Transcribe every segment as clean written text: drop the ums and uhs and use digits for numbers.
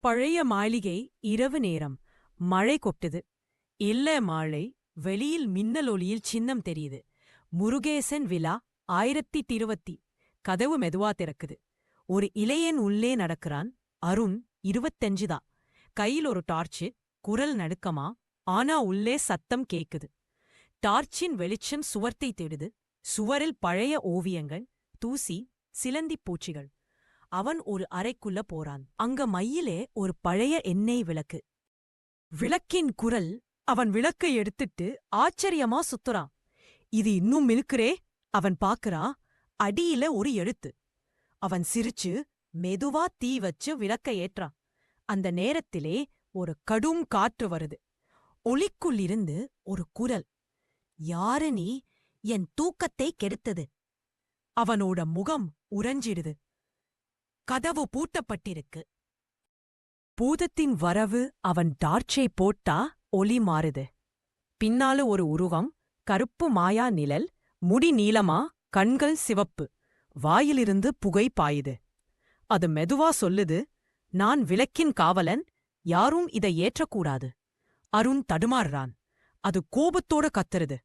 பழைய மாளிகை இரவு நேரம். மழை கொட்டுது. இல்ல மாழை. வெளியில் மின்னல் ஒளியில் சின்னம் தெரியுது. முருகேசன் விழா 1020. கதவு மெதுவா திறக்குது. ஒரு இளையன் உள்ளே நடக்கிறான். அருண் 25 தான். கையில் ஒரு டார்ச்சு. குரல் நடுக்கமா. ஆனா உள்ளே சத்தம் கேக்குது. டார்ச்சின் வெளிச்சம் சுவர்த்தை தேடுது. சுவரில் பழைய ஓவியங்கள், தூசி, சிலந்திப் பூச்சிகள். அவன் ஒரு அறைக்குள்ள போறான். அங்க மையிலே ஒரு பழைய எண்ணெய் விளக்கு. விளக்கின் குரல். அவன் விளக்கை எடுத்துட்டு ஆச்சரியமா சுத்துறான். இது இன்னும் மினுக்குறே. அவன் பாக்குறான். அடியில ஒரு எழுத்து. அவன் சிரிச்சு மெதுவா தீ வச்சு விளக்கை ஏற்றான். அந்த நேரத்திலே ஒரு கடும் காற்று வருது. ஒளிக்குள்ளிருந்து ஒரு குரல். யாரு நீ? என் தூக்கத்தை கெடுத்தது. அவனோட முகம் உறைஞ்சிடுது. கதவு பூட்டப்பட்டிருக்கு. பூதத்தின் வரவு. அவன் டார்ச்சை போட்டா ஒளி மாறுது. பின்னால ஒரு உருவம். கருப்பு மாயா நிழல். முடி நீளமா, கண்கள் சிவப்பு. வாயிலிருந்து புகை பாயுது. அது மெதுவா சொல்லுது, நான் விளக்கின் காவலன். யாரும் இதை ஏற்றக்கூடாது. அருண் தடுமாறுறான். அது கோபத்தோட கத்துறது.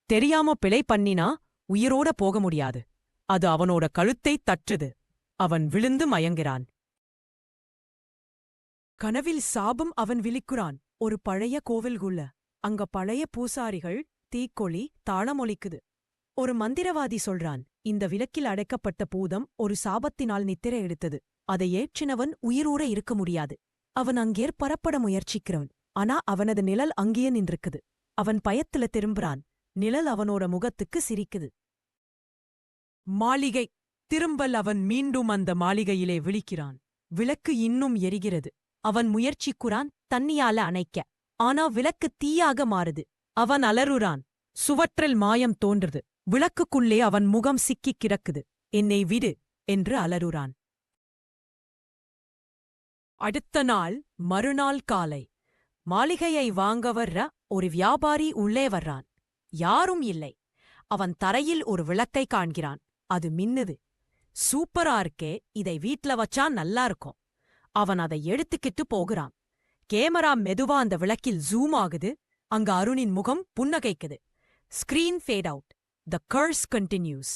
தெரியாம பிழை பண்ணினா உயிரோட போக முடியாது. அது அவனோட கழுத்தை தட்டுது. அவன் விழுந்து மயங்கிறான். கனவில் சாபம். அவன் விழிக்குறான். ஒரு பழைய கோவில்குள்ள. அங்க பழைய பூசாரிகள், தீக்கொளி, தாளமொலிக்குது. ஒரு மந்திரவாதி சொல்றான், இந்த விளக்கில் அடைக்கப்பட்ட பூதம் ஒரு சாபத்தினால் நித்திரை எடுத்தது. அதை ஏற்றினவன் உயிரோட இருக்க முடியாது. அவன் அங்கே பரப்பட முயற்சிக்கிறான். ஆனா அவனது நிழல் அங்கேயே நின்றுக்குது. அவன் பயத்துல திரும்புறான். நிழல் அவனோட முகத்துக்கு சிரிக்குது. மாளிகை. திரும்பல். அவன் மீண்டும் அந்த மாளிகையிலே விழிக்கிறான். விளக்கு இன்னும் எரிகிறது. அவன் முயற்சிக்குறான் தண்ணியால அணைக்க. ஆனா விளக்கு தீயாக மாறுது. அவன் அலறுறான். சுவற்றில் மாயம் தோன்றுது. விளக்குக்குள்ளே அவன் முகம் சிக்கிக் கிடக்குது. என்னை விடு என்று அலறுறான். அடுத்த நாள். மறுநாள் காலை. மாளிகையை வாங்க வர்ற ஒரு வியாபாரி உள்ளே வர்றான். யாரும் இல்லை. அவன் தரையில் ஒரு விளக்கை காண்கிறான். அது மின்னுது. சூப்பரா இருக்கே, இதை வீட்ல வச்சா நல்லா இருக்கும். அவன் அதை எடுத்துக்கிட்டு போகிறான். கேமரா மெதுவா அந்த விளக்கில் ஜூம் ஆகுது. அங்க அருணின் முகம் புன்னகைக்குது. Screen fade out. The curse continuous.